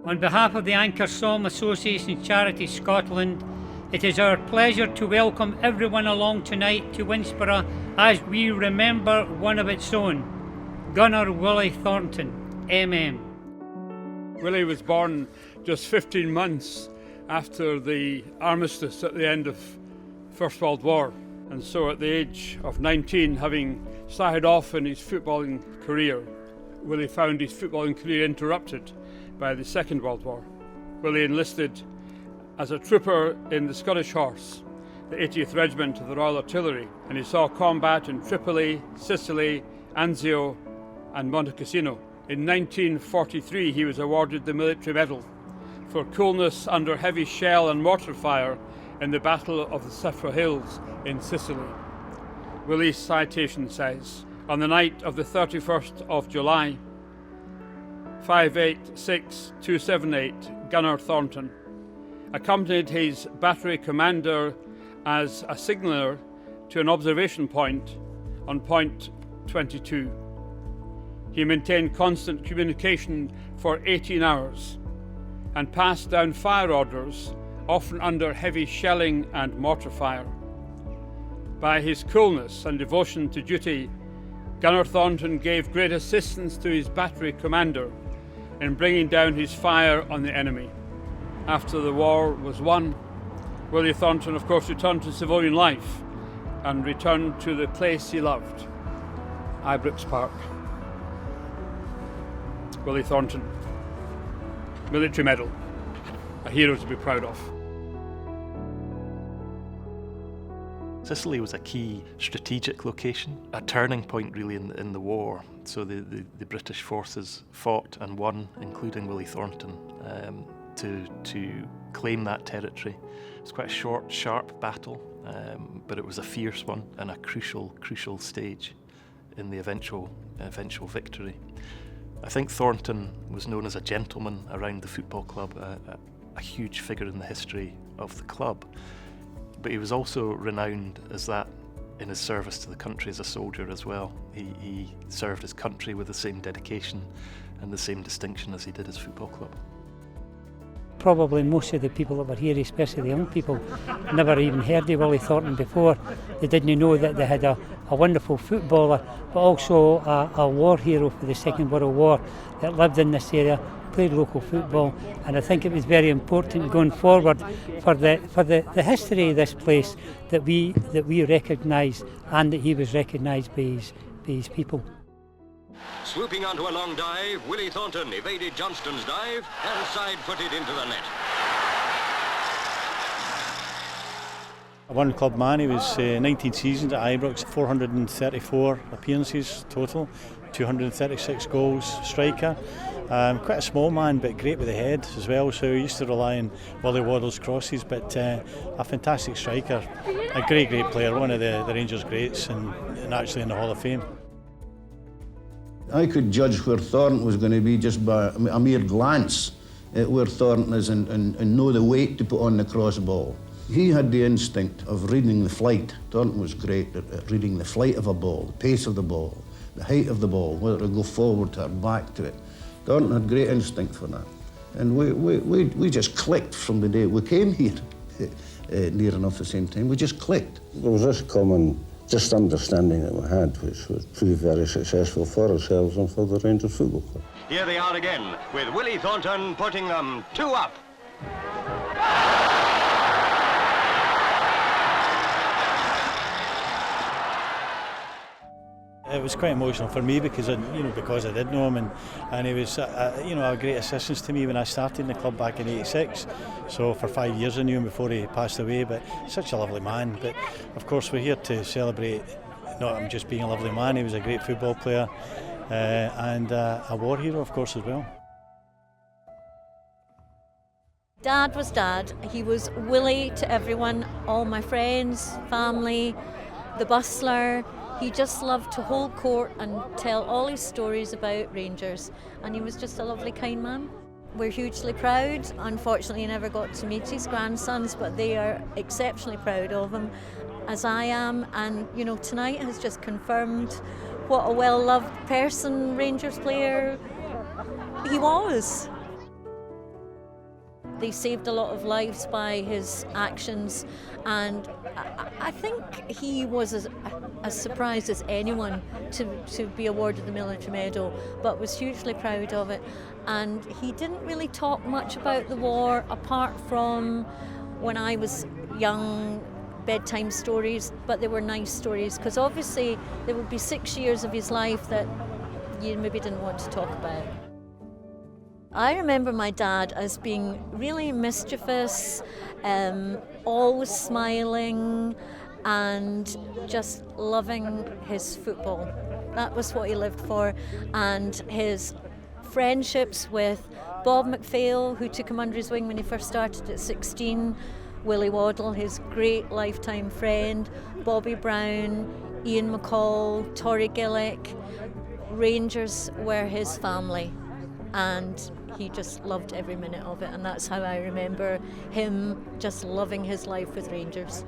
On behalf of the Anchor Psalm Association Charity Scotland, it is our pleasure to welcome everyone along tonight to Winchburgh as we remember one of its own, Gunner Willie Thornton, MM. Willie was born just 15 months after the armistice at the end of First World War, and so at the age of 19, having started off in his footballing career, Willie found his footballing career interrupted by the Second World War. Willie enlisted as a trooper in the Scottish Horse, the 80th Regiment of the Royal Artillery, and he saw combat in Tripoli, Sicily, Anzio and Monte Cassino. In 1943 he was awarded the Military Medal for coolness under heavy shell and mortar fire in the Battle of the Cefra Hills in Sicily. Willie's citation says, "On the night of the 31st of July, 586278, Gunner Thornton accompanied his battery commander as a signaller to an observation point on point 22. He maintained constant communication for 18 hours and passed down fire orders, often under heavy shelling and mortar fire. By his coolness and devotion to duty, Gunner Thornton gave great assistance to his battery commander in bringing down his fire on the enemy. After the war was won, Willie Thornton, of course, returned to civilian life and returned to the place he loved, Ibrox Park. Willie Thornton, Military Medal, a hero to be proud of. Sicily was a key strategic location, a turning point really in the war. So the British forces fought and won, including Willie Thornton, to claim that territory. It was quite a short, sharp battle, but it was a fierce one and a crucial stage in the eventual victory. I think Thornton was known as a gentleman around the football club, a huge figure in the history of the club. But he was also renowned as that in his service to the country as a soldier as well. He served his country with the same dedication and the same distinction as he did his football club. Probably most of the people that were here, especially the young people, never even heard of Willie Thornton before. They didn't know that they had a wonderful footballer, but also a war hero for the Second World War that lived in this area, played local football, and I think it was very important going forward for the history of this place that we recognise, and that he was recognised by his people. Swooping onto a long dive, Willie Thornton evaded Johnston's dive and side-footed into the net. A one-club man. He was 19 seasons at Ibrox, 434 appearances total, 236 goals, striker. Quite a small man, but great with the head as well, so he used to rely on Willie Waddle's crosses, but a fantastic striker, a great player, one of the Rangers greats, and actually in the Hall of Fame. I could judge where Thornton was going to be just by a mere glance at where Thornton is and know the weight to put on the cross ball. He had the instinct of reading the flight. Thornton was great at reading the flight of a ball, the pace of the ball, the height of the ball, whether to go forward or back to it. Thornton had great instinct for that. And we just clicked from the day we came here, near enough the same time. We just clicked. There was this common just understanding that we had, which was proved very successful for ourselves and for the Rangers Football Club. Here they are again, with Willie Thornton putting them 2 up. It was quite emotional for me because I did know him, and he was a great assistance to me when I started in the club back in '86. So for 5 years I knew him before he passed away. But such a lovely man. But of course we're here to celebrate not him just being a lovely man. He was a great football player and a war hero, of course, as well. Dad was Dad. He was Willie to everyone, all my friends, family, the bustler. He just loved to hold court and tell all his stories about Rangers, and he was just a lovely, kind man. We're hugely proud. Unfortunately, I never got to meet his grandsons, but they are exceptionally proud of him, as I am. And tonight has just confirmed what a well-loved person, Rangers player, he was. they saved a lot of lives by his actions, and I think he was as surprised as anyone to be awarded the military medal, but was hugely proud of it. And he didn't really talk much about the war apart from when I was young, bedtime stories, but they were nice stories, because obviously there would be 6 years of his life that you maybe didn't want to talk about. I remember my dad as being really mischievous, always smiling, and just loving his football. That was what he lived for, and his friendships with Bob McPhail, who took him under his wing when he first started at 16, Willie Waddle, his great lifetime friend, Bobby Brown, Ian McCall, Torry Gillick. Rangers were his family, and he just loved every minute of it, and that's how I remember him just loving his life with Rangers.